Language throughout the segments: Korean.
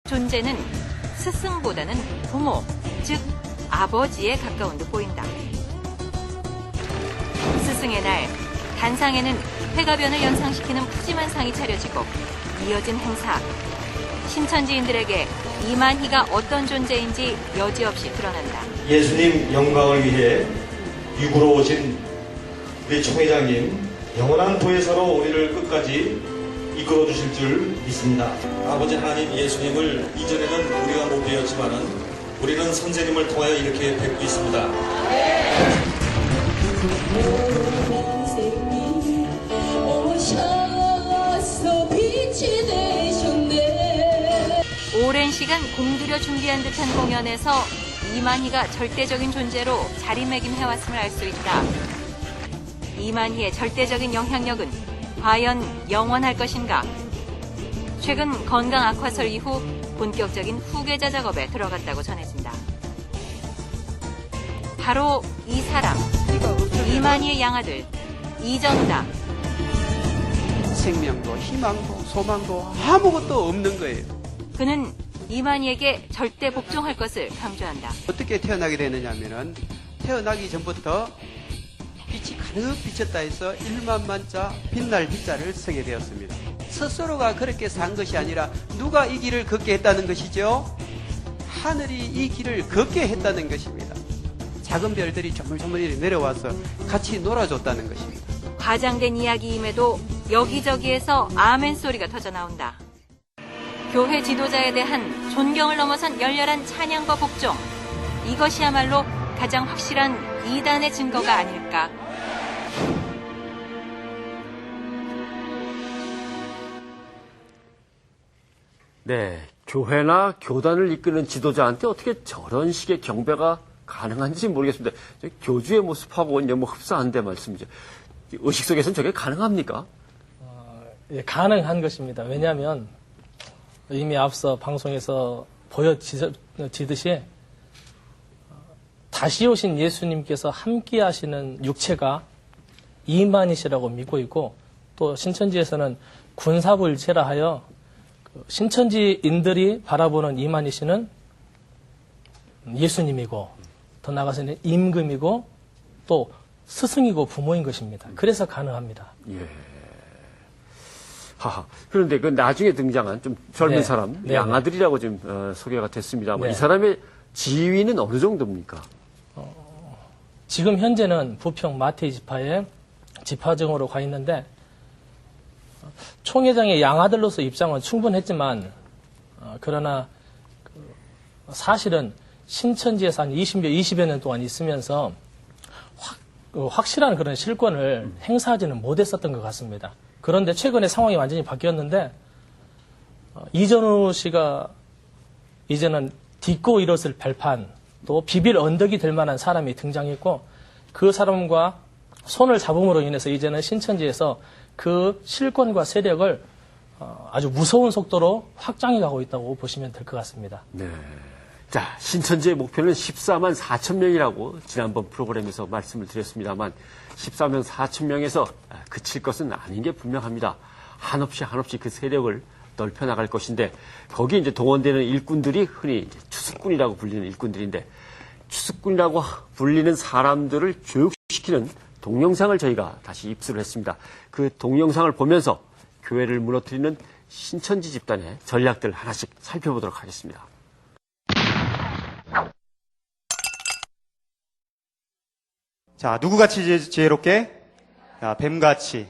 존재는 스승보다는 부모, 즉 아버지에 가까운 듯 보인다. 스승의 날, 단상에는 회가변을 연상시키는 푸짐한 상이 차려지고 이어진 행사. 신천지인들에게 이만희가 어떤 존재인지 여지없이 드러난다. 예수님 영광을 위해 육으로 오신 우리 총회장님, 영원한 보혜사로 우리를 끝까지 이끌어 주실 줄 믿습니다. 아버지 하나님 예수님을 이전에는 우리가 못 배웠지만은 우리는 선생님을 통하여 이렇게 뵙고 있습니다. 오랜 시간 공들여 준비한 듯한 공연에서 이만희가 절대적인 존재로 자리매김해왔음을 알 수 있다. 이만희의 절대적인 영향력은 과연 영원할 것인가? 최근 건강 악화설 이후 본격적인 후계자 작업에 들어갔다고 전해진다. 바로 이 사람, 이만희의 양아들, 이정다. 생명도 희망도 소망도 아무것도 없는 거예요. 그는 이만희에게 절대 복종할 것을 강조한다. 어떻게 태어나게 되느냐면은 태어나기 전부터 빛이 가득 비쳤다 해서 1만만자 빛날 빛자를 쓰게 되었습니다. 스스로가 그렇게 산 것이 아니라 누가 이 길을 걷게 했다는 것이죠. 하늘이 이 길을 걷게 했다는 것입니다. 작은 별들이 조물조물 내려와서 같이 놀아줬다는 것입니다. 과장된 이야기임에도 여기저기에서 아멘 소리가 터져 나온다. 교회 지도자에 대한 존경을 넘어선 열렬한 찬양과 복종. 이것이야말로 가장 확실한 이단의 증거가 아닐까. 네, 교회나 교단을 이끄는 지도자한테 어떻게 저런 식의 경배가 가능한지 모르겠습니다. 교주의 모습하고는 너무 흡사한데 말씀이죠. 의식 속에서는 저게 가능합니까? 예, 가능한 것입니다. 왜냐하면 이미 앞서 방송에서 보여지듯이 다시 오신 예수님께서 함께 하시는 육체가 이만희시라고 믿고 있고, 또 신천지에서는 군사부일체라 하여 신천지인들이 바라보는 이만희씨는 예수님이고, 더 나아가서는 임금이고 또 스승이고 부모인 것입니다. 그래서 가능합니다. 예. 하하. 그런데 그 나중에 등장한 좀 젊은 네. 사람, 네. 양아들이라고 지금 소개가 됐습니다만 네. 이 사람의 지위는 어느 정도입니까? 지금 현재는 부평 마태이 지파에 지파정으로 가 있는데, 총회장의 양아들로서 입장은 충분했지만, 그러나 사실은 신천지에서 한 20여 년 동안 있으면서 확실한 그런 실권을 행사하지는 못했었던 것 같습니다. 그런데 최근에 상황이 완전히 바뀌었는데, 이전우 씨가 이제는 딛고 일었을 발판, 또 비빌 언덕이 될 만한 사람이 등장했고, 그 사람과 손을 잡음으로 인해서 이제는 신천지에서 그 실권과 세력을 아주 무서운 속도로 확장해 가고 있다고 보시면 될 것 같습니다. 네. 자, 신천지의 목표는 14만 4천 명이라고 지난번 프로그램에서 말씀을 드렸습니다만 14만 4천 명에서 그칠 것은 아닌 게 분명합니다. 한없이 그 세력을 넓혀 나갈 것인데, 거기에 이제 동원되는 일꾼들이 흔히 이제 추수꾼이라고 불리는 일꾼들인데, 추수꾼이라고 불리는 사람들을 교육시키는 동영상을 저희가 다시 입수를 했습니다. 그 동영상을 보면서 교회를 무너뜨리는 신천지 집단의 전략들 하나씩 살펴보도록 하겠습니다. 자, 누구같이 지혜롭게? 자, 뱀같이.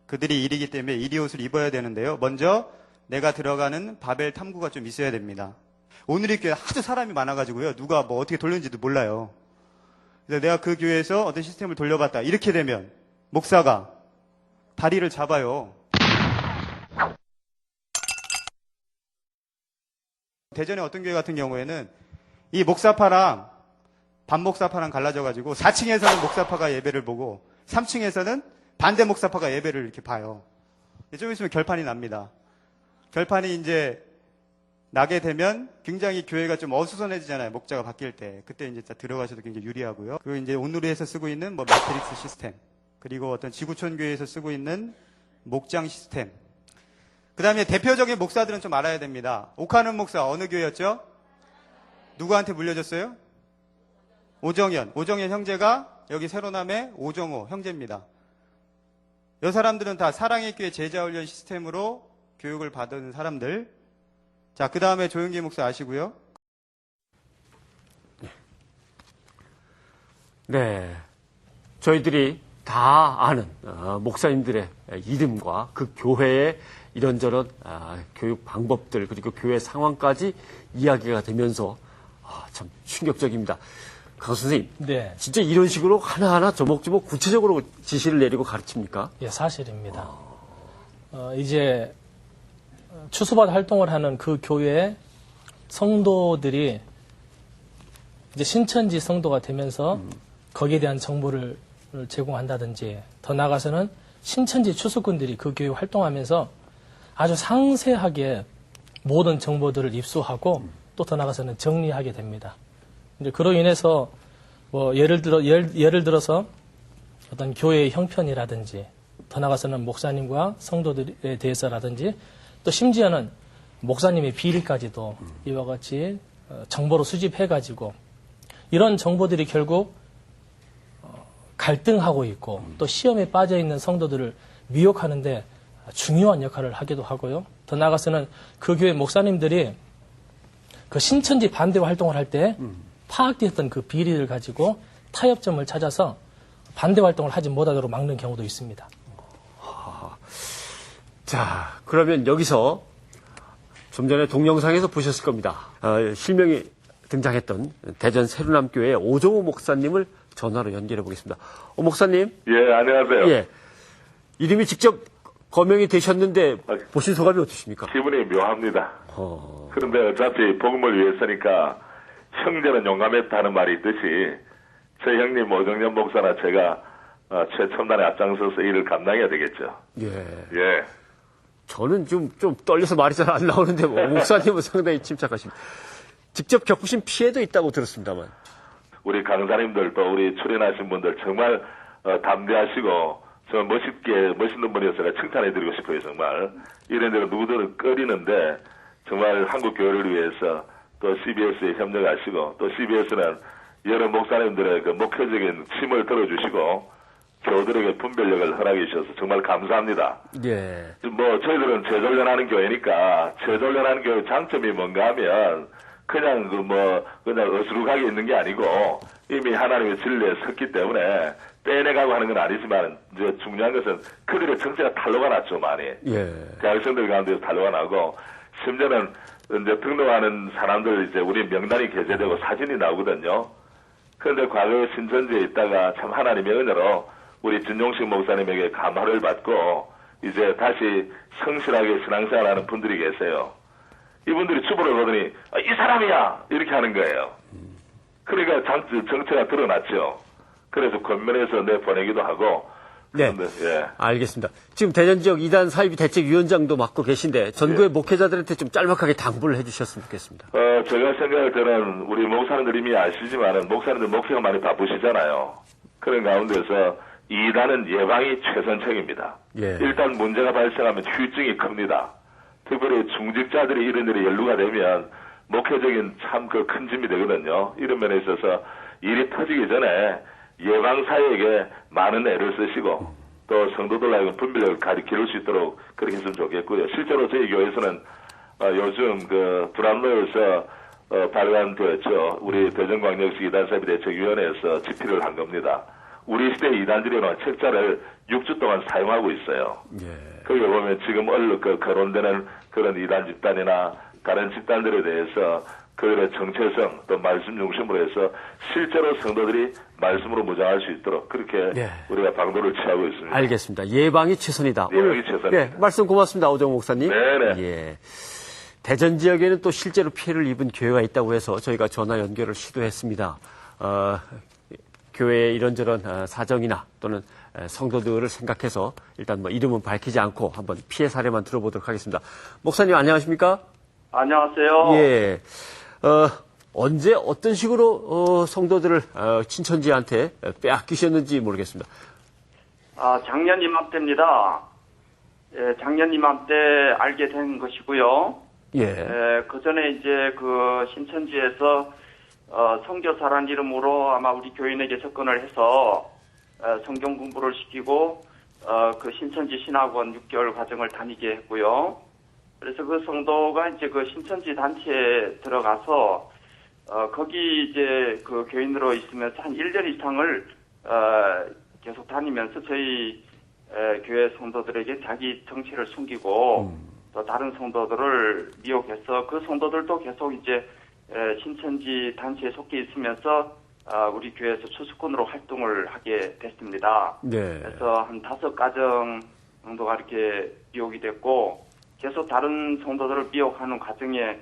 그들이 일이기 때문에 이리 옷을 입어야 되는데요. 먼저 내가 들어가는 바벨 탐구가 좀 있어야 됩니다. 오늘의 교회 아주 사람이 많아가지고요. 누가 뭐 어떻게 돌렸는지도 몰라요. 그래서 내가 그 교회에서 어떤 시스템을 돌려봤다. 이렇게 되면 목사가 다리를 잡아요. 대전에 어떤 교회 같은 경우에는 이 목사파랑 반목사파랑 갈라져가지고 4층에서는 목사파가 예배를 보고 3층에서는 반대 목사파가 예배를 이렇게 봐요. 좀 있으면 결판이 납니다. 결판이 이제 나게 되면 굉장히 교회가 좀 어수선해지잖아요. 목자가 바뀔 때. 그때 이제 들어가셔도 굉장히 유리하고요. 그리고 이제 오늘에서 쓰고 있는 뭐 매트릭스 시스템, 그리고 어떤 지구촌 교회에서 쓰고 있는 목장 시스템. 그 다음에 대표적인 목사들은 좀 알아야 됩니다. 오카는 목사 어느 교회였죠? 누구한테 물려줬어요? 오정현 형제가 여기 새로남의 오정호 형제입니다. 이 사람들은 다 사랑의 교회 제자훈련 시스템으로 교육을 받은 사람들. 자, 그 다음에 조영기 목사 아시고요. 네. 저희들이 다 아는 목사님들의 이름과 그 교회의 이런저런 교육 방법들 그리고 교회 상황까지 이야기가 되면서 참 충격적입니다. 강 선생님, 네. 진짜 이런 식으로 하나하나 조목조목 구체적으로 지시를 내리고 가르칩니까? 예, 사실입니다. 이제 추수받 활동을 하는 그 교회의 성도들이 이제 신천지 성도가 되면서 거기에 대한 정보를 제공한다든지 더 나아가서는 신천지 추수꾼들이 그 교회 활동하면서 아주 상세하게 모든 정보들을 입수하고 또 더 나아가서는 정리하게 됩니다. 이제 그로 인해서 뭐 예를 들어서 어떤 교회의 형편이라든지 더 나아가서는 목사님과 성도들에 대해서라든지 또 심지어는 목사님의 비리까지도 이와 같이 정보로 수집해가지고 이런 정보들이 결국 갈등하고 있고 또 시험에 빠져 있는 성도들을 미혹하는데 중요한 역할을 하기도 하고요. 더 나아가서는 그 교회 목사님들이 그 신천지 반대 활동을 할 때 파악되었던 그 비리를 가지고 타협점을 찾아서 반대 활동을 하지 못하도록 막는 경우도 있습니다. 자, 그러면 여기서 좀 전에 동영상에서 보셨을 겁니다. 실명이 등장했던 대전 새로남교회 오정호 목사님을 전화로 연결해 보겠습니다. 목사님. 예, 안녕하세요. 예. 이름이 직접 거명이 되셨는데 보신 소감이 어떠십니까? 기분이 묘합니다. 그런데 어차피 복음을 위해서니까 형제는 용감했다는 말이 있듯이 제 형님 오정현 목사나 제가 최첨단에 앞장서서 일을 감당해야 되겠죠. 예. 예. 저는 좀 떨려서 말이 잘 안 나오는데 목사님은 상당히 침착하십니다. 직접 겪으신 피해도 있다고 들었습니다만. 우리 강사님들 또 우리 출연하신 분들 정말 담대하시고 정말 멋있는 분이어서 제가 칭찬해드리고 싶어요. 정말 이런저런 누구들은 꺼리는데 정말 한국 교회를 위해서 또 CBS에 협력하시고 또 CBS는 여러 목사님들의 그 목회적인 힘을 들어주시고 교우들에게 분별력을 허락해 주셔서 정말 감사합니다. 예. 뭐 저희들은 재전련하는 교회니까 재전련하는 교회 장점이 뭔가 하면 그냥 그냥 어수룩하게 있는 게 아니고 이미 하나님의 진리에 섰기 때문에 빼내가고 하는 건 아니지만 이제 중요한 것은 그들의 정체가 탄로가 났죠, 많이. 예. 대학생들 가운데서 탄로가 나고 심지어는 이제 등록하는 사람들 이제 우리 명단이 게재되고 사진이 나오거든요. 그런데 과거에 신천지에 있다가 참 하나님의 은혜로 우리 진용식 목사님에게 감화를 받고 이제 다시 성실하게 신앙생활하는 분들이 계세요. 이분들이 주보를 보더니 이 사람이야 이렇게 하는 거예요. 그러니까 정체가 드러났죠. 그래서 권면해서 내보내기도 하고. 네, 그런데, 예. 알겠습니다. 지금 대전 지역 이단 사이비 대책위원장도 맡고 계신데 전국의 목회자들한테 좀 짤막하게 당부를 해주셨으면 좋겠습니다. 제가 생각할 때는 우리 목사님들 이미 아시지만은 목사님들 목회가 많이 바쁘시잖아요. 그런 가운데서 이단은 예방이 최선책입니다. 예. 일단 문제가 발생하면 후유증이 큽니다. 특별히 중직자들이 이런 일에 연루가 되면 목회적인 참 그 큰 짐이 되거든요. 이런 면에 있어서 일이 터지기 전에 예방사역에 많은 애를 쓰시고 또 성도들하고 분별력을 기를 수 있도록 그렇게 했으면 좋겠고요. 실제로 저희 교회에서는 요즘 그 불안로에서 발간되었죠. 우리 대전광역시 이단사비 대책위원회에서 집필을 한 겁니다. 우리 시대 이단들이라는 책자를 6주 동안 사용하고 있어요. 예. 거기에 보면 지금 거론되는 그런 이단 집단이나 다른 집단들에 대해서 그들의 정체성 또 말씀 중심으로 해서 실제로 성도들이 말씀으로 무장할 수 있도록 그렇게 예. 우리가 방도를 취하고 있습니다. 알겠습니다. 예방이 최선이다. 예방이 최선입니다. 네, 말씀 고맙습니다. 오정호 목사님. 네네. 예. 대전 지역에는 또 실제로 피해를 입은 교회가 있다고 해서 저희가 전화 연결을 시도했습니다. 교회의 이런저런 사정이나 또는 성도들을 생각해서 일단 뭐 이름은 밝히지 않고 한번 피해 사례만 들어보도록 하겠습니다. 목사님 안녕하십니까? 안녕하세요. 예. 언제 어떤 식으로 성도들을 친천지한테 빼앗기셨는지 모르겠습니다. 작년 이맘때입니다. 작년 이맘때 알게 된 것이고요. 예. 그 전에 이제 그 신천지에서 선교사란 이름으로 아마 우리 교인에게 접근을 해서 성경 공부를 시키고 그 신천지 신학원 6개월 과정을 다니게 했고요. 그래서 그 성도가 이제 그 신천지 단체에 들어가서 거기 이제 그 교인으로 있으면서 한 1년 이상을 계속 다니면서 저희 교회 성도들에게 자기 정체를 숨기고 또 다른 성도들을 미혹해서 그 성도들도 계속 이제 신천지 단체에 속해 있으면서 우리 교회에서 추수꾼으로 활동을 하게 됐습니다. 네. 그래서 한 5가정 정도가 이렇게 미혹이 됐고 계속 다른 성도들을 미혹하는 과정에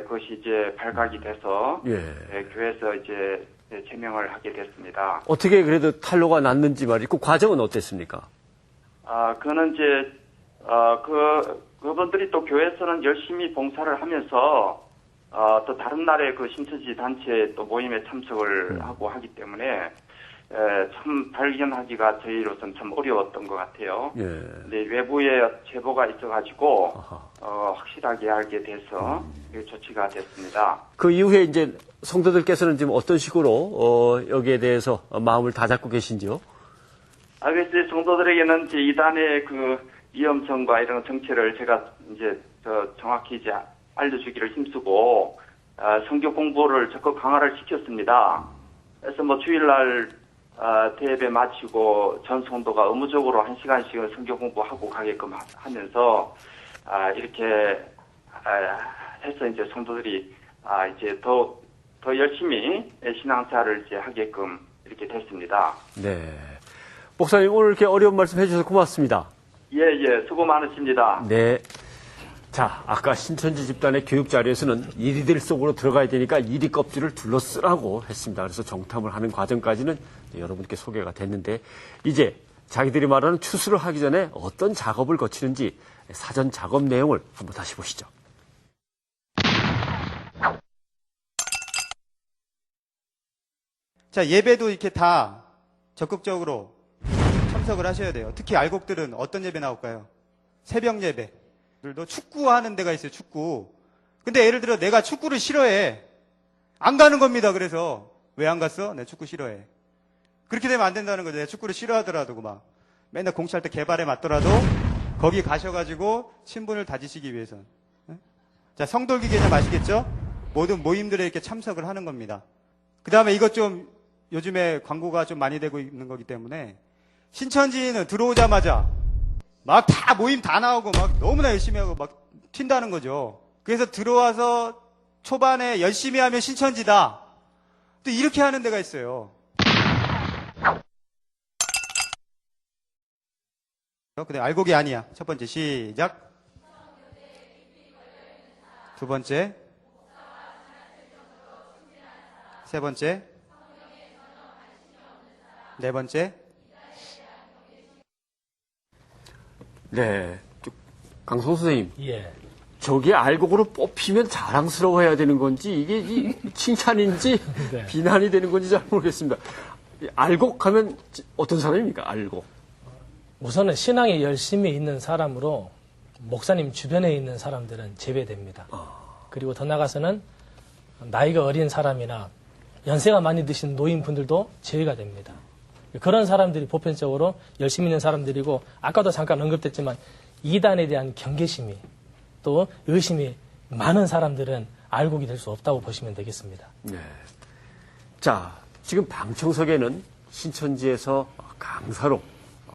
그것이 이제 발각이 돼서 교회에서 이제 제명을 하게 됐습니다. 어떻게 그래도 탈로가 났는지 말이고 그 과정은 어땠습니까? 그는 이제 그분들이 또 교회에서는 열심히 봉사를 하면서 또 다른 나라의 그 신천지 단체 또 모임에 참석을 하고 하기 때문에 참 발견하기가 저희로서는 참 어려웠던 것 같아요. 근데 외부에 제보가 있어가지고 확실하게 알게 돼서 조치가 됐습니다. 그 이후에 이제 성도들께서는 지금 어떤 식으로 여기에 대해서 마음을 다잡고 계신지요? 그래서 성도들에게는 이제 이단의 그 위험성과 이런 정체를 제가 이제 정확히 이제 알려주기를 힘쓰고 성경 공부를 적극 강화를 시켰습니다. 그래서 뭐 주일날 대예배 마치고 전 성도가 의무적으로 1시간씩은 성경 공부하고 가게끔 하면서 이렇게 해서 이제 성도들이 이제 더 열심히 신앙생활을 이제 하게끔 이렇게 됐습니다. 네. 목사님 오늘 이렇게 어려운 말씀 해주셔서 고맙습니다. 예, 수고 많으십니다. 네. 자, 아까 신천지 집단의 교육 자리에서는 이리들 속으로 들어가야 되니까 이리 껍질을 둘러쓰라고 했습니다. 그래서 정탐을 하는 과정까지는 여러분께 소개가 됐는데 이제 자기들이 말하는 추수를 하기 전에 어떤 작업을 거치는지 사전 작업 내용을 한번 다시 보시죠. 자, 예배도 이렇게 다 적극적으로 참석을 하셔야 돼요. 특히 알곡들은 어떤 예배 나올까요? 새벽 예배. 들도 축구하는 데가 있어요, 축구. 근데 예를 들어 내가 축구를 싫어해. 안 가는 겁니다, 그래서. 왜 안 갔어? 내 축구 싫어해. 그렇게 되면 안 된다는 거죠. 내가 축구를 싫어하더라도 막. 맨날 공치할 때 개발에 맞더라도 거기 가셔가지고 친분을 다지시기 위해서. 자, 성돌기 개념 아시겠죠? 모든 모임들에 이렇게 참석을 하는 겁니다. 그 다음에 이것 좀 요즘에 광고가 좀 많이 되고 있는 거기 때문에 신천지는 들어오자마자 막 다 모임 다 나오고 막 너무나 열심히 하고 막 튄다는 거죠. 그래서 들어와서 초반에 열심히 하면 신천지다. 또 이렇게 하는 데가 있어요. 근데 알곡이 아니야. 첫 번째 시작. 두 번째. 세 번째. 네 번째. 네. 강성 선생님. 예. 저게 알곡으로 뽑히면 자랑스러워해야 되는 건지 이게 칭찬인지 네. 비난이 되는 건지 잘 모르겠습니다. 알곡 하면 어떤 사람입니까? 알곡. 우선은 신앙에 열심히 있는 사람으로 목사님 주변에 있는 사람들은 제외됩니다. 그리고 더 나아가서는 나이가 어린 사람이나 연세가 많이 드신 노인분들도 제외가 됩니다. 그런 사람들이 보편적으로 열심히 있는 사람들이고 아까도 잠깐 언급됐지만 이단에 대한 경계심이 또 의심이 많은 사람들은 알곡이 될 수 없다고 보시면 되겠습니다. 네. 자, 지금 방청석에는 신천지에서 강사로